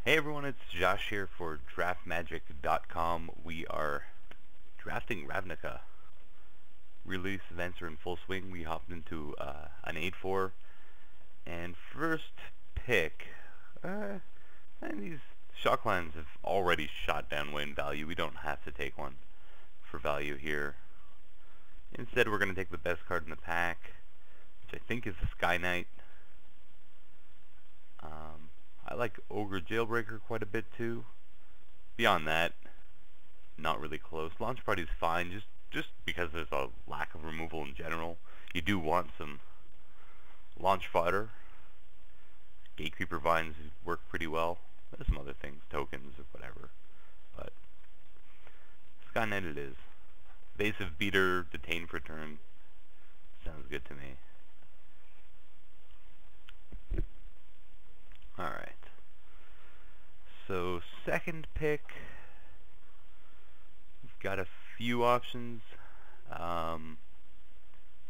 Hey everyone, it's Josh here for draftmagic.com. We are drafting Ravnica. Release events are in full swing. We hopped into an 8-4, and first pick, and these shock lines have already shot down way in value. We don't have to take one for value here. Instead, we're going to take the best card in the pack, which I think is the Sky Knight. I like Ogre Jailbreaker quite a bit too. Beyond that, not really close. Launch Party's fine, just because there's a lack of removal in general. You do want some launch fodder. Gatekeeper Vines work pretty well. There's some other things, tokens or whatever. But Sky Knight it is. Evasive Beater, detain for turn. Sounds good to me. Alright. So, second pick. We've got a few options.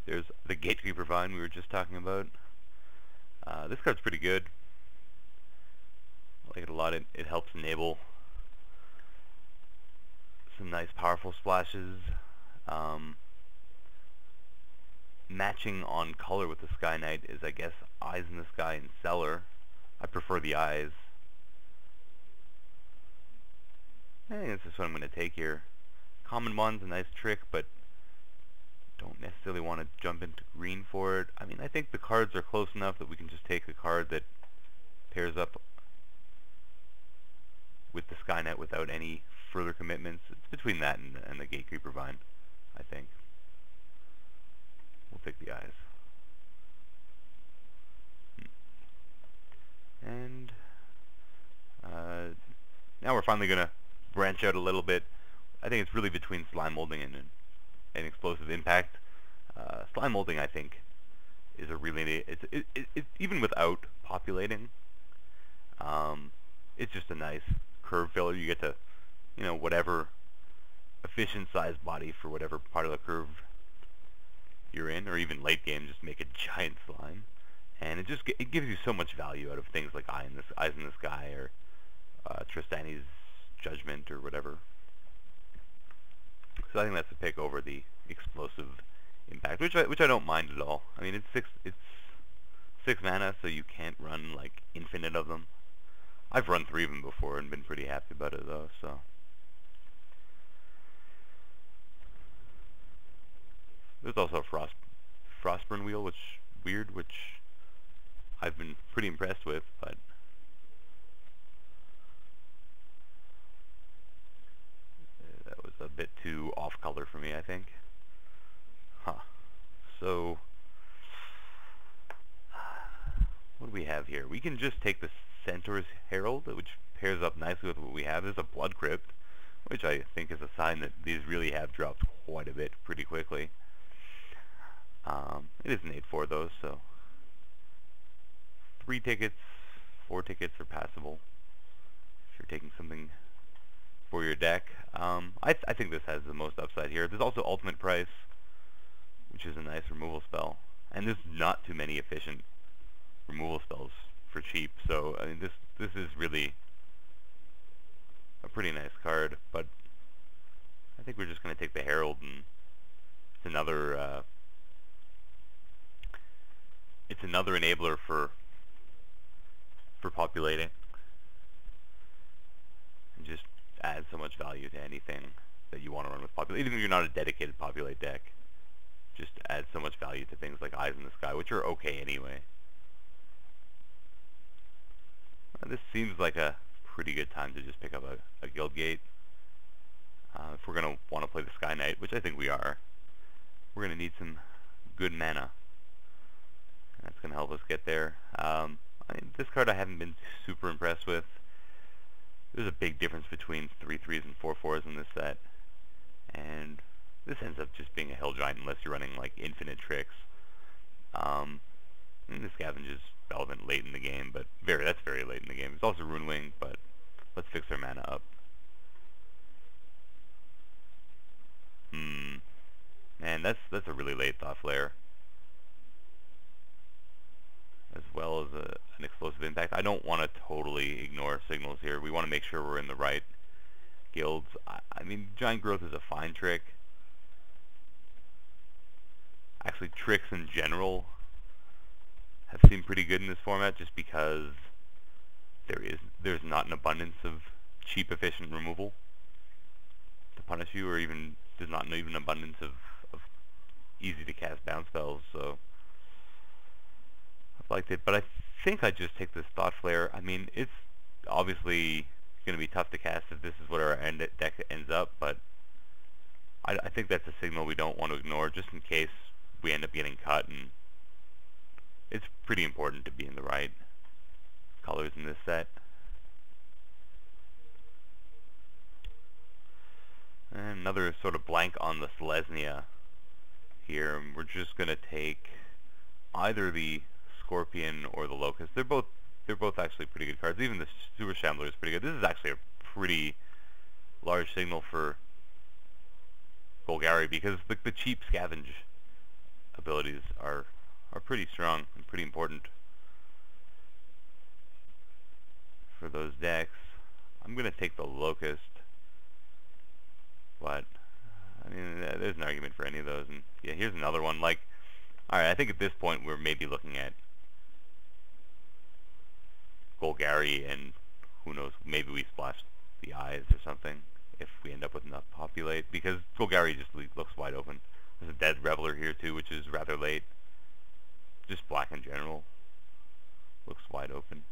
There's the Gatekeeper Vine we were just talking about. This card's pretty good. I like it a lot. It helps enable some nice powerful splashes. Matching on color with the Sky Knight is, I guess, Eyes in the Sky and Cellar. I prefer the Eyes. I think this is what I'm going to take here. Common Bond's a nice trick, but don't necessarily want to jump into green for it. I mean, I think the cards are close enough that we can just take a card that pairs up with the Sky Knight without any further commitments. It's between that and the Gatekeeper Vine, I think. We'll take the Eyes. And now we're finally going to branch out a little bit. I think it's really between Slime Molding and Explosive Impact. Slime Molding, I think, is a really... It's even without populating, it's just a nice curve filler. You get to, whatever efficient sized body for whatever part of the curve you're in, or even late game, just make a giant slime. And it gives you so much value out of things like Eyes in the Sky or Tristani's Judgment or whatever. So I think that's the pick over the Explosive Impact, which I don't mind at all. I mean, it's six mana, so you can't run like infinite of them. I've run 3 of them before and been pretty happy about it though. So there's also a Frostburn Wheel, which I've been pretty impressed with, but that was a bit too off color for me, I think. So what do we have here? We can just take the Centaur's Herald, which pairs up nicely with what we have. There's a Blood Crypt, which I think is a sign that these really have dropped quite a bit pretty quickly. It is an 8-4 though, so 3 tickets, 4 tickets are passable if you're taking something for your deck. I think this has the most upside here. There's also Ultimate Price, which is a nice removal spell, and there's not too many efficient removal spells for cheap. So I mean, this is really a pretty nice card. But I think we're just going to take the Herald, and it's another enabler for populating, and just add so much value to anything that you want to run with populate. Even if you're not a dedicated populate deck, just add so much value to things like Eyes in the Sky, which are okay anyway. This seems like a pretty good time to just pick up a Guildgate. If we're going to want to play the Sky Knight, which I think we are, we're going to need some good mana. That's going to help us get there. I mean, this card I haven't been super impressed with. There's a big difference between 3/3s and 4/4s in this set, and this ends up just being a Hill Giant unless you're running like infinite tricks. And the Scavenge is relevant late in the game, but that's very late in the game. It's also Rune Wing, but let's fix our mana up. Man, that's a really late Thought Flare, as well as an Explosive explosive impact. I don't want to totally ignore signals here. We want to make sure we're in the right guilds. I mean, Giant Growth is a fine trick. Actually, tricks in general have seemed pretty good in this format just because there's not an abundance of cheap, efficient removal to punish you, or even there's not even an abundance of easy to cast bounce spells, so I've liked it. But I think I'd just take this Thought Flare. I mean, it's obviously going to be tough to cast if this is what our deck ends up, but I think that's a signal we don't want to ignore just in case we end up getting cut, and it's pretty important to be in the right colors in this set. And another sort of blank on the Selesnya here. We're just going to take either the Scorpion or the Locust. They're both actually pretty good cards. Even the Super Shambler is pretty good. This is actually a pretty large signal for Golgari because the cheap scavenge abilities are pretty strong and pretty important for those decks. I'm going to take the Locust, but I mean, there's an argument for any of those. And yeah, here's another one. Like, alright, I think at this point we're maybe looking at Golgari, and who knows, maybe we splash the eyes or something if we end up with enough populate, because Golgari just looks wide open. There's a Dead Reveler here too, which is rather late. Just black in general looks wide open.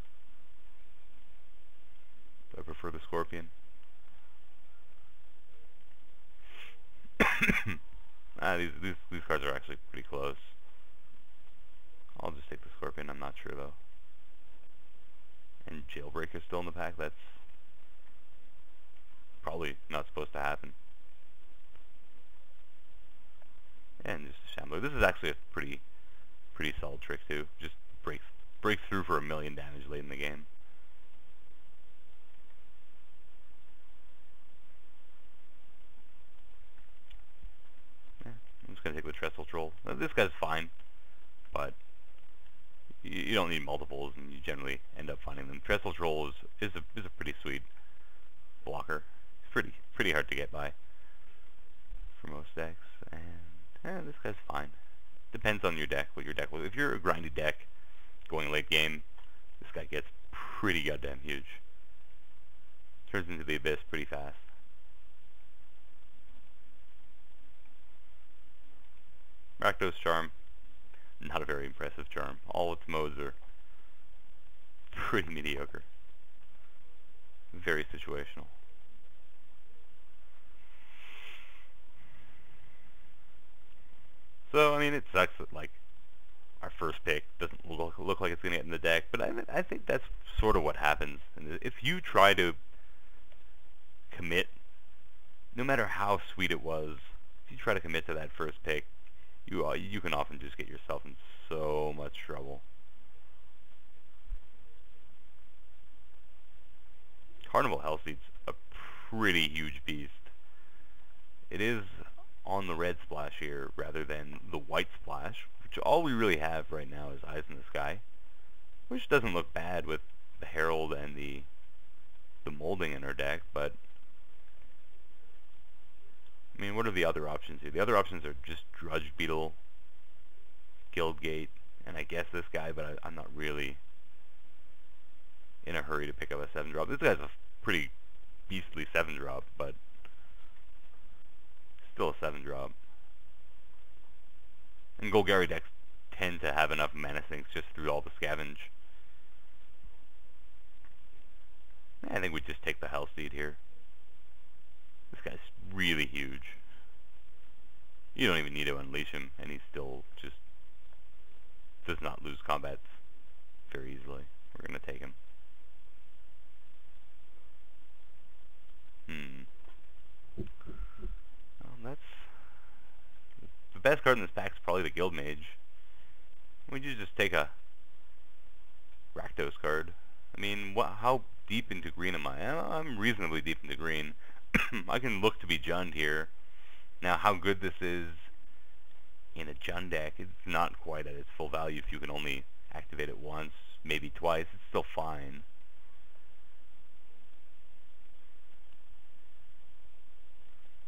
I prefer the Scorpion. These cards are actually pretty close. I'll just take the Scorpion, I'm not sure though. And Jailbreaker's still in the pack. That's probably not supposed to happen. And just a Shambler. This is actually a pretty solid trick too. Just breaks through for 1,000,000 damage late in the game. Yeah, I'm just gonna take the Trestle Troll. This guy's fine, but you don't need multiples, and you generally end up finding them. Trestle Troll is a pretty sweet blocker. It's pretty hard to get by for most decks, and this guy's fine. Depends on your deck, what your deck was. If you're a grindy deck going late game, this guy gets pretty goddamn huge. Turns into the Abyss pretty fast. Rakdos Charm, not a very impressive charm. All its modes are pretty mediocre. Very situational. So, I mean, it sucks that, like, our first pick doesn't look like it's going to get in the deck, but I think that's sort of what happens. And if you try to commit, no matter how sweet it was, if you try to commit to that first pick, you can often just get yourself in so much trouble. Carnival Hellseed's a pretty huge beast. It is on the red splash here rather than the white splash, which all we really have right now is Eyes in the Sky, which doesn't look bad with the Herald and the molding in our deck, but I mean, what are the other options here? The other options are just Drudge Beetle, Guildgate, and I guess this guy, but I'm not really in a hurry to pick up a 7-drop. This guy's a pretty beastly 7-drop, but still a 7-drop. And Golgari decks tend to have enough mana sinks just through all the scavenge. I think we just take the Hellseed here. This guy's really huge. You don't even need to unleash him, and he still just does not lose combats very easily. We're going to take him. That's the best card in this pack is probably the Guild Mage. We just take a Rakdos card. I mean, how deep into green am I? I'm reasonably deep into green. I can look to be Jund here. Now, how good this is in a Jund deck, it's not quite at its full value if you can only activate it once. maybe twice. It's still fine.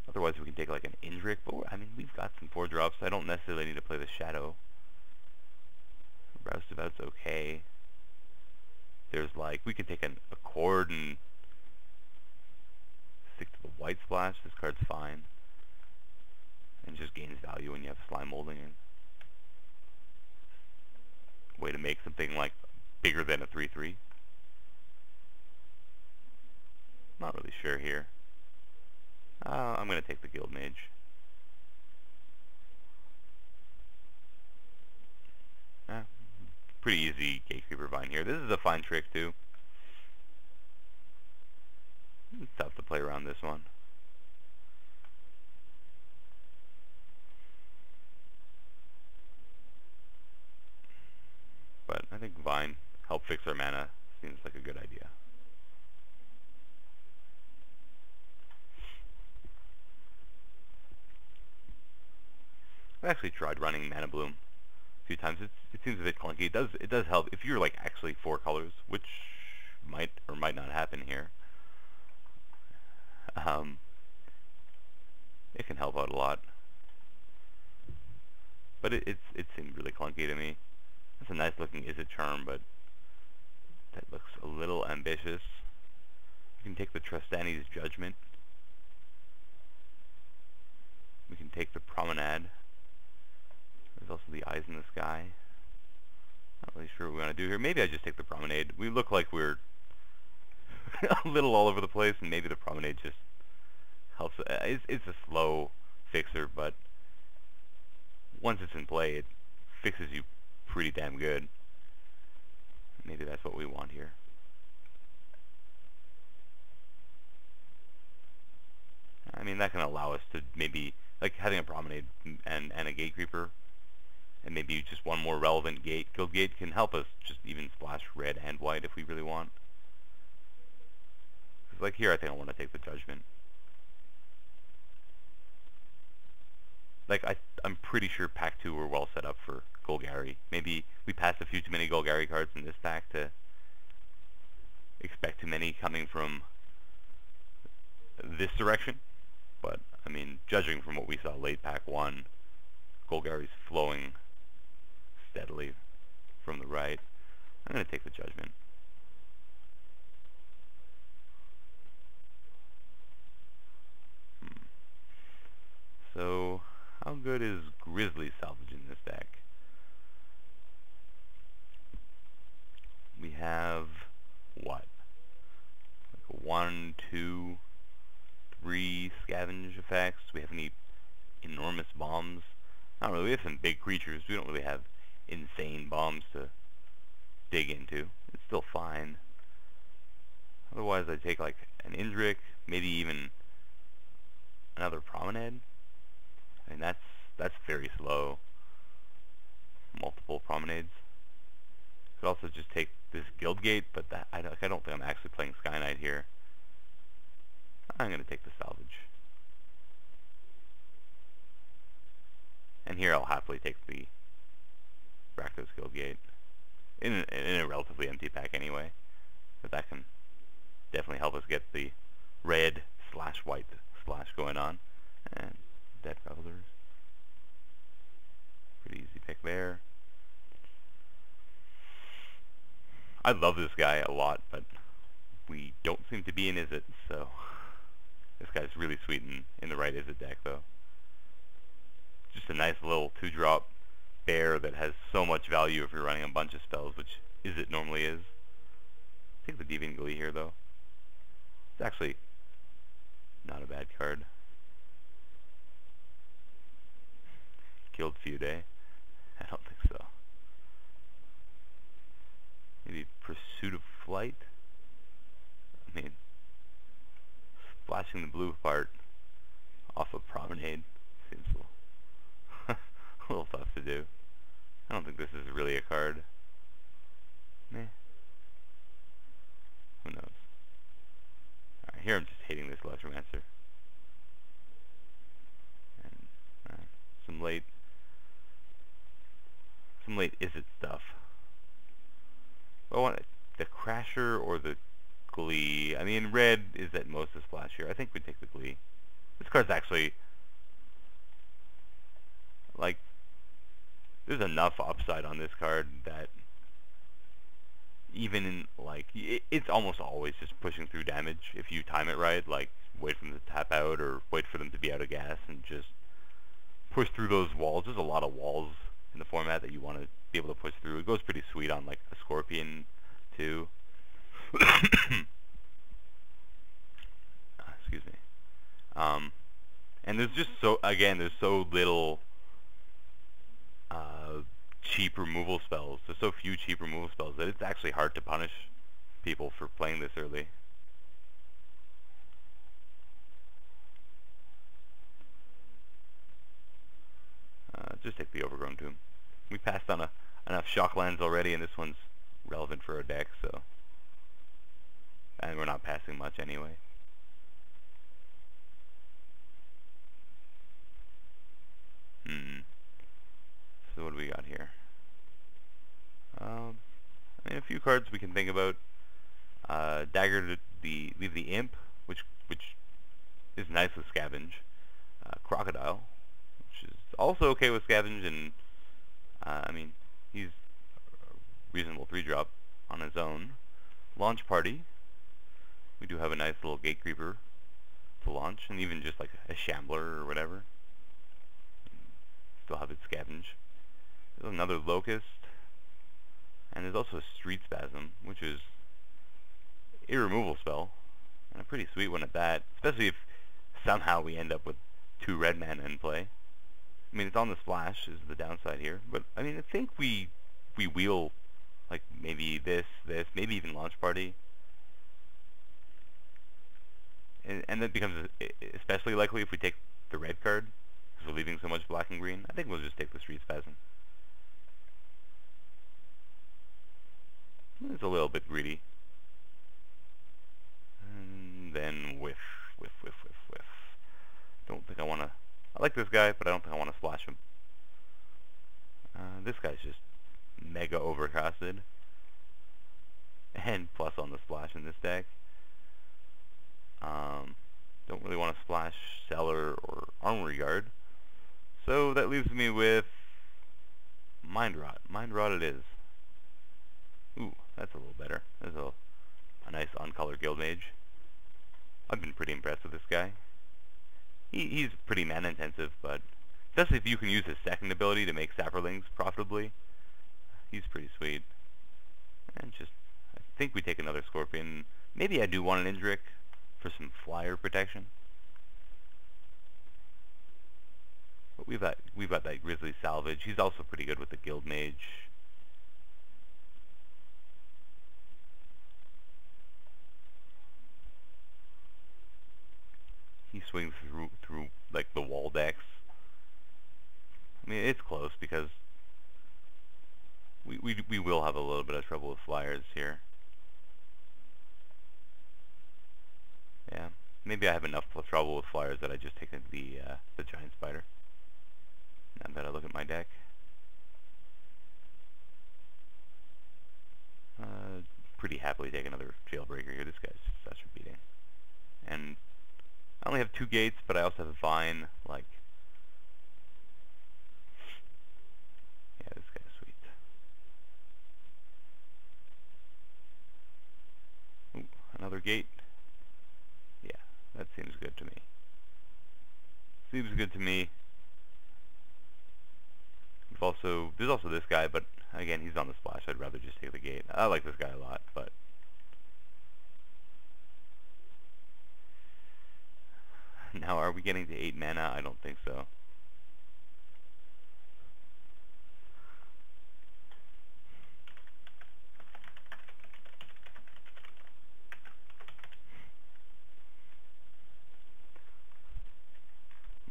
Otherwise we can take like an Indrik, but I mean we've got some 4-drops. I don't necessarily need to play the Shadow. Roustabout's okay. There's like, we could take a Chord and stick to the White Splash. This card's fine. And just gains value when you have Slime Molding. Way to make something like bigger than a 3/3. Not really sure here. I'm going to take the Guild Mage. Pretty easy Gatekeeper Vine here. This is a fine trick too. It's tough to play around this one. But I think Vine, help fix our mana, seems like a good idea. I've actually tried running Mana Bloom a few times. It seems a bit clunky. It does help if you're like actually 4 colors, which might or might not happen here. It can help out a lot, but it seemed really clunky to me. That's a nice looking Is It Charm, but that looks a little ambitious. We can take the Trostani's Judgment. We can take the Promenade. There's also the Eyes in the Sky. Not really sure what we want to do here. Maybe I just take the Promenade. We look like we're a little all over the place, and maybe the Promenade just helps. It's a slow fixer, but once it's in play, it fixes you pretty damn good. Maybe that's what we want here. I mean, that can allow us to maybe, like having a Promenade and a Gatekeeper, and maybe just one more relevant gate. Guild Gate can help us just even splash red and white if we really want. Cause like here, I think I want to take the Judgment. Like I'm pretty sure pack 2 we're well set up for Golgari. Maybe we passed a few too many Golgari cards in this pack to expect too many coming from this direction. But I mean, judging from what we saw late pack 1, Golgari's flowing steadily from the right. I'm going to take the Judgment. So, how good is Grizzly Salvage in this deck? We have, what? Like 1, 2, 3 scavenge effects. Do we have any enormous bombs? Not really. We have some big creatures. We don't really have insane bombs to dig into. It's still fine. Otherwise, I'd take like an Indrik, maybe even another Promenade. I mean, that's very slow. Multiple Promenades. Could also just take this Guild Gate, but I don't think I'm actually playing Sky Knight here. I'm going to take the Salvage. And here I'll happily take the Rakdos Guild Gate. In a relatively empty pack anyway. But that can definitely help us get the red / white splash going on. And Dead Revelers. Pretty easy pick there. I love this guy a lot, but we don't seem to be in Is It, so this guy's really sweet in the right Is It deck, though. Just a nice little 2-drop bear that has so much value if you're running a bunch of spells, which Is It normally is. Take the Deviant Glee here, though. It's actually not a bad card. Killed Feud, eh? I don't think so. Maybe Pursuit of Flight? I mean, splashing the blue part off of Promenade seems a little tough to do. I don't think this is really a card. Meh. Who knows? Alright, here I'm just hating this Electromancer. And some late Is It stuff. I want the Crasher or the Glee. I mean, red is at most a splash here. I think we'd take the Glee. This card's actually, like, there's enough upside on this card that even in, like, it's almost always just pushing through damage if you time it right. Like, wait for them to tap out or wait for them to be out of gas and just push through those walls. There's a lot of walls in the format that you want to be able to push through. It goes pretty sweet on, like, a Scorpion, too. Excuse me. And there's just there's so little cheap removal spells. There's so few cheap removal spells that it's actually hard to punish people for playing this early. Just take the Overgrown Tomb. We passed on enough Shocklands already, and this one's relevant for our deck, so... And we're not passing much anyway. So what do we got here? I mean, a few cards we can think about. Dagger to leave the Imp, which is nice with Scavenge. Crocodile, which is also okay with Scavenge, and I mean, he's a reasonable 3-drop on his own. Launch Party. We do have a nice little Gate Creeper to launch, and even just like a Shambler or whatever. Still have it Scavenge. There's another Locust, and there's also a Street Spasm, which is a removal spell, and a pretty sweet one at that, especially if somehow we end up with 2 red mana in play. I mean, it's on the splash is the downside here, but I mean, I think we wheel like maybe this, maybe even Launch Party, and that becomes especially likely if we take the red card, because we're leaving so much black and green. I think we'll just take the Street Spasm. It's a little bit greedy. And then whiff. Don't think I want to... I like this guy, but I don't think I want to splash him. This guy's just mega overcasted. And plus on the splash in this deck. Don't really want to splash Cellar or Armory Guard. So that leaves me with Mind Rot. Mind Rot it is. Ooh, that's a little better. There's a nice uncolored Guild Mage. I've been pretty impressed with this guy. He's pretty mana intensive, but especially if you can use his second ability to make Saprolings profitably, he's pretty sweet. And just, I think we take another Scorpion. Maybe I do want an Indrik for some flyer protection. But we've got that Grizzly Salvage. He's also pretty good with the Guild Mage. He swings through like the wall decks. I mean, it's close because we will have a little bit of trouble with flyers here. Yeah, maybe I have enough trouble with flyers that I just take the Giant Spider. Now that I look at my deck, pretty happily take another Jailbreaker here. This guy's such a beating, and I only have 2 gates, but I also have a Vine. Like, yeah, this guy's sweet. Ooh, another gate. Yeah, that seems good to me. Seems good to me. There's also this guy, but again, he's on the splash. I'd rather just take the gate. I like this guy a lot, but now are we getting to 8 mana? I don't think so.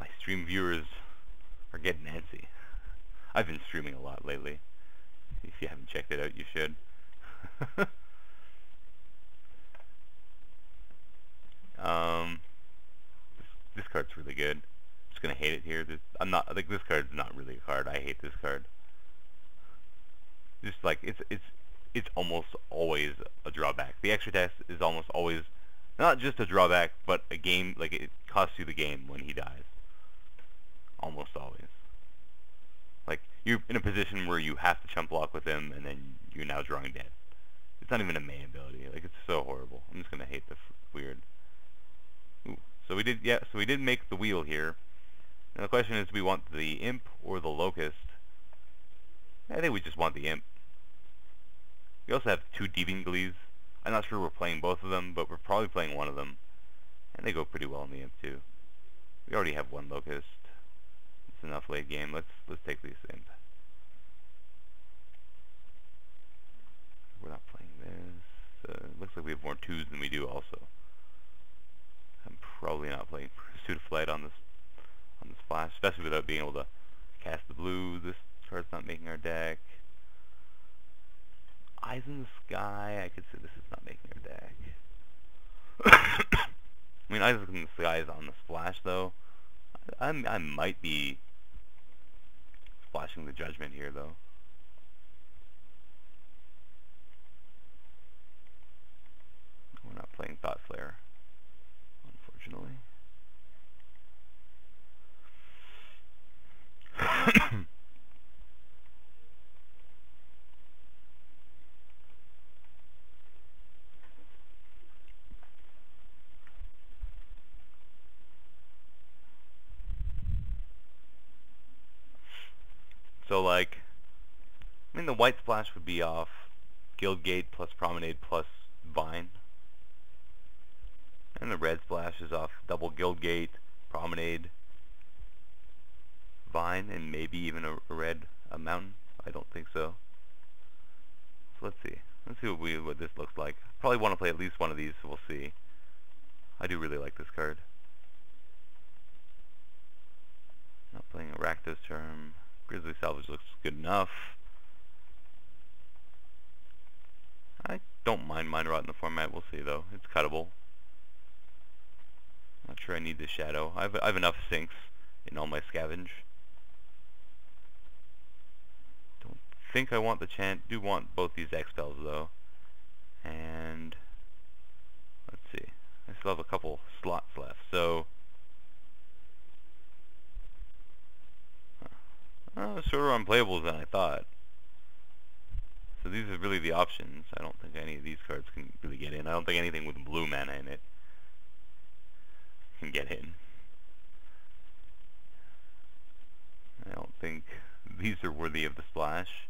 My stream viewers are getting antsy. I've been streaming a lot lately. If you haven't checked it out, you should. This card's really good. I'm just gonna hate it here. I'm not like, this card's not really a card. I hate this card. Just like it's it's almost always a drawback. The extra test is almost always not just a drawback, but a game, like it costs you the game when he dies. Almost always. Like, you're in a position where you have to chump block with him, and then you're now drawing dead. It's not even a main ability. Like, it's so horrible. I'm just gonna hate the weird. Ooh. So we did make the wheel here. And the question is, do we want the imp or the locust? I think we just want the imp. We also have 2 deviant glees. I'm not sure we're playing both of them, but we're probably playing one of them. And they go pretty well in the imp too. We already have 1 locust. It's enough late game. Let's take this imp. We're not playing this. Looks like we have more 2s than we do also. I'm probably not playing Pursuit of Flight on this splash, especially without being able to cast the blue. This card's not making our deck. Eyes in the Sky, I could say this is not making our deck. I mean, Eyes in the Sky is on the splash, though. I might be splashing the Judgment here, though. We're not playing Thought Flare, unfortunately. So, like, I mean, the white splash would be off Guildgate plus Promenade plus Vine. And the red splash is off double Guildgate, Promenade, Vine, and maybe even a mountain. I don't think so. So let's see. Let's see what this looks like. Probably want to play at least one of these, so we'll see. I do really like this card. Not playing a Rakdos Charm. Grizzly Salvage looks good enough. I don't mind Mind Rot in the format. We'll see though. It's cuttable. Not sure I need the Shadow. I have enough sinks in all my scavenge. Don't think I want the Chant. Do want both these X-Spells though. And let's see. I still have a couple slots left. So shorter unplayables than I thought. So these are really the options. I don't think any of these cards can really get in. I don't think anything with blue mana in it can get in. I don't think these are worthy of the splash.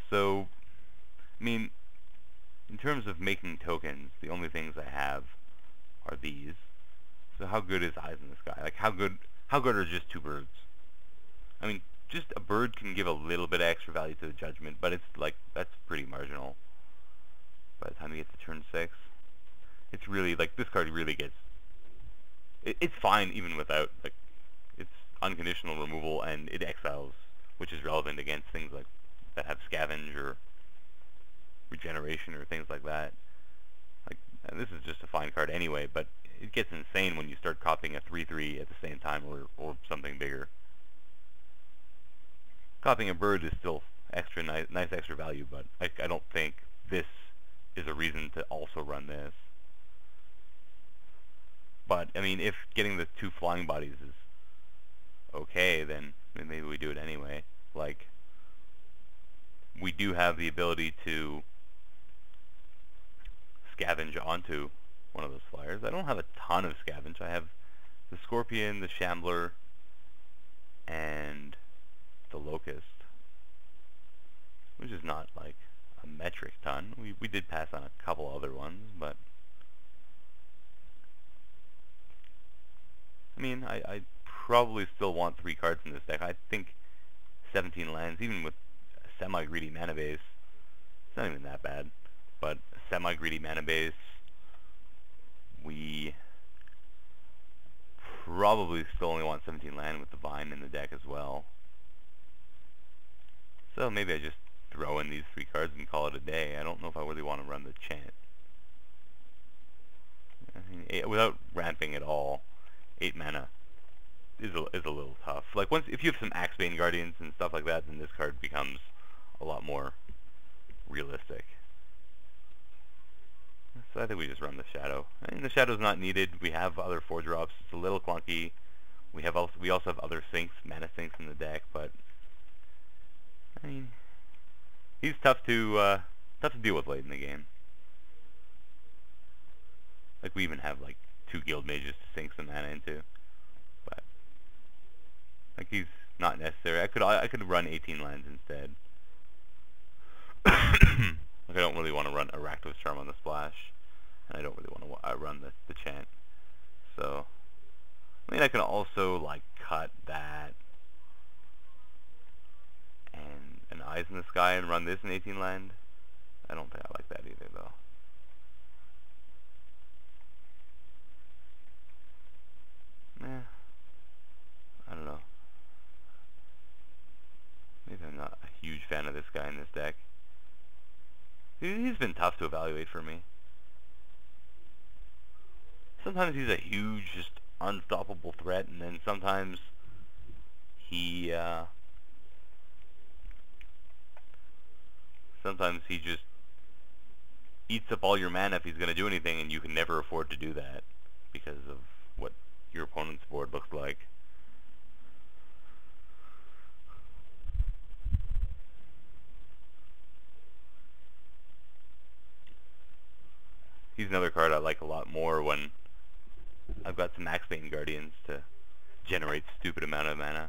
So, I mean, in terms of making tokens, the only things I have are these. So how good is Eyes in the Sky? Like, how good are just 2 birds? I mean, just a bird can give a little bit of extra value to the Judgment, but it's like, that's pretty marginal by the time you get to turn 6. It's really, like, this card really gets... It's fine even without, like, it's unconditional removal, and it exiles, which is relevant against things like that have Scavenge or Regeneration or things like that. Like, and this is just a fine card anyway, but it gets insane when you start copying a 3/3 at the same time, or something bigger. Copying a bird is still extra nice extra value, but I don't think this is a reason to also run this. But I mean, if getting the 2 flying bodies is okay, then maybe we do it anyway. Like, we do have the ability to scavenge onto one of those flyers. I don't have a ton of scavenge. I have the Scorpion, the Shambler, and the Locust, which is not like a metric ton. We did pass on a couple other ones, but I mean, I probably still want 3 cards in this deck. I think 17 lands, even with a semi-greedy mana base, it's not even that bad. But a semi-greedy mana base, we probably still only want 17 land with the Vine in the deck as well. So maybe I just throw in these 3 cards and call it a day. I don't know if I really want to run the Chant. I mean, without ramping at all, 8 mana is a little tough. Like, if you have some Axebane Guardians and stuff like that, then this card becomes a lot more realistic. So I think we just run the Shadow. I mean, the Shadow's not needed. We have other 4-drops. It's a little clunky. We also have other sinks, mana sinks in the deck, but I mean, he's tough to deal with late in the game. Like, we even have like 2 guild mages to sink some mana into, but like, he's not necessary. I could run 18 lands instead. Like, I don't really want to run a Rakdos Charm on the splash, and I don't really want to run the chant. So, I mean, I can also like cut that and an Eyes in the Sky and run this in 18 land. I don't think I like that either, though. I don't know. Maybe I'm not a huge fan of this guy in this deck. He's been tough to evaluate for me. Sometimes he's a huge, just unstoppable threat, and then sometimes he just eats up all your mana if he's going to do anything, and you can never afford to do that because of what your opponent's board looks like. He's another card I like a lot more when I've got some Axebane Guardians to generate stupid amount of mana.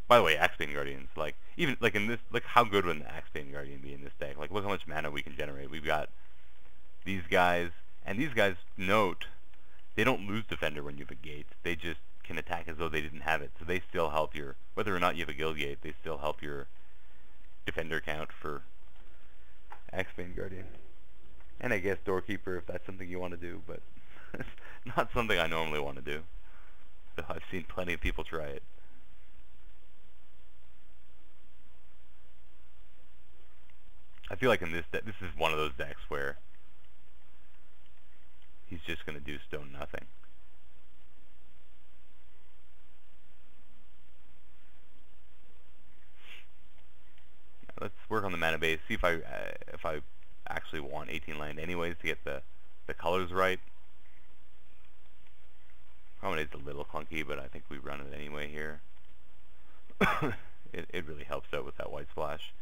By the way, Axebane Guardians, like, even like in this, like, how good would an Axebane Guardian be in this deck? Like, look how much mana we can generate. We've got these guys, and these guys, note, they don't lose Defender when you have a gate. They just can attack as though they didn't have it. So they still help your, whether or not you have a guild gate, they still help your Defender count for Axebane Guardian. And I guess Doorkeeper if that's something you want to do, but it's not something I normally want to do. So I've seen plenty of people try it. I feel like in this deck, this is one of those decks where he's just going to do stone nothing. Let's work on the mana base, see if I actually want 18 land anyways to get the colors right. Promenade's a little clunky, but I think we run it anyway here. It really helps out with that white splash.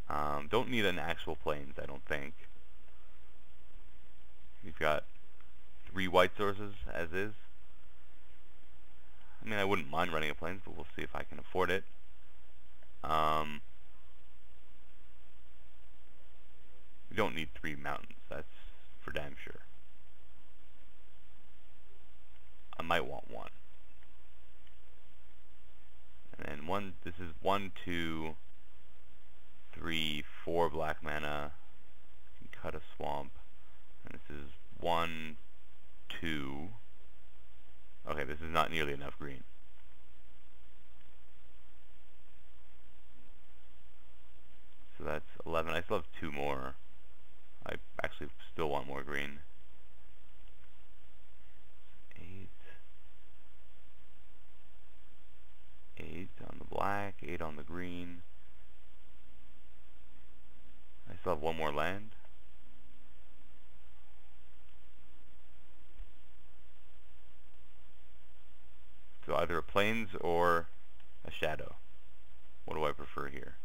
Don't need an actual plains, I don't think. We've got 3 white sources as is. I mean, I wouldn't mind running a plains, but we'll see if I can afford it. We don't need 3 mountains, that's for damn sure. I might want 1. And then this is 1, 2, 3, 4 black mana. You can cut a swamp. And this is 1, 2. Okay, this is not nearly enough green. So that's 11. I still have 2 more. I actually still want more green. 8. 8 on the black, 8 on the green. I still have 1 more land. So either a plains or a shadow. What do I prefer here?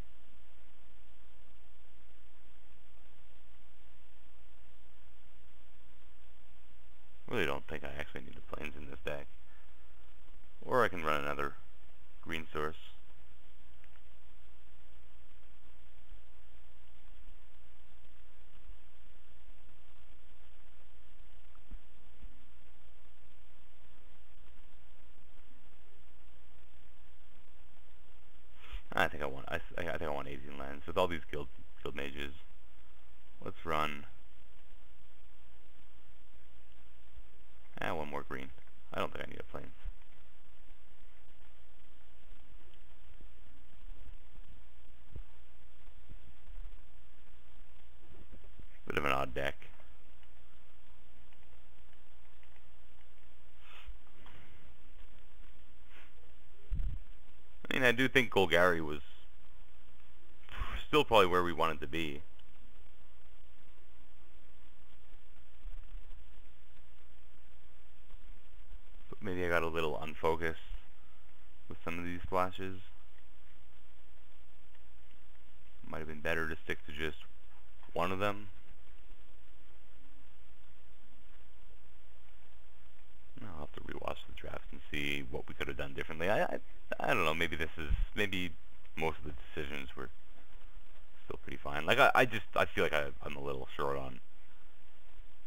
I really don't think I actually need the plains in this deck. Or I can run another green source. I think I want 18 lands with all these guild mages. Let's run 1 more green. I don't think I need a plains. Bit of an odd deck. I mean, I do think Golgari was still probably where we wanted to be. But maybe I got a little unfocused with some of these splashes. Might have been better to stick to just one of them. I'll have to rewatch the draft and see what we could have done differently. I don't know. Maybe most of the decisions were still pretty fine. Like I feel like I'm a little short on.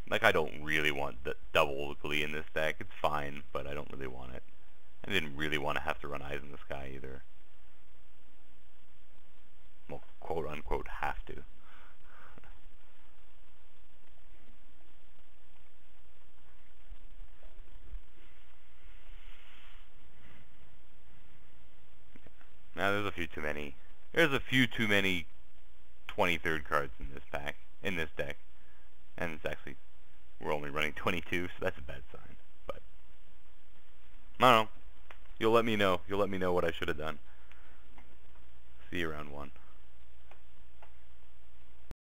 Like I don't really want the double glee in this deck. It's fine, but I don't really want it. I didn't really want to have to run Eyes in the Sky either. Well, quote unquote, have to. Now there's a few too many. There's a few too many 23rd cards in this pack, in this deck, and it's actually we're only running 22, so that's a bad sign. But I don't know. You'll let me know. You'll let me know what I should have done. See you around 1.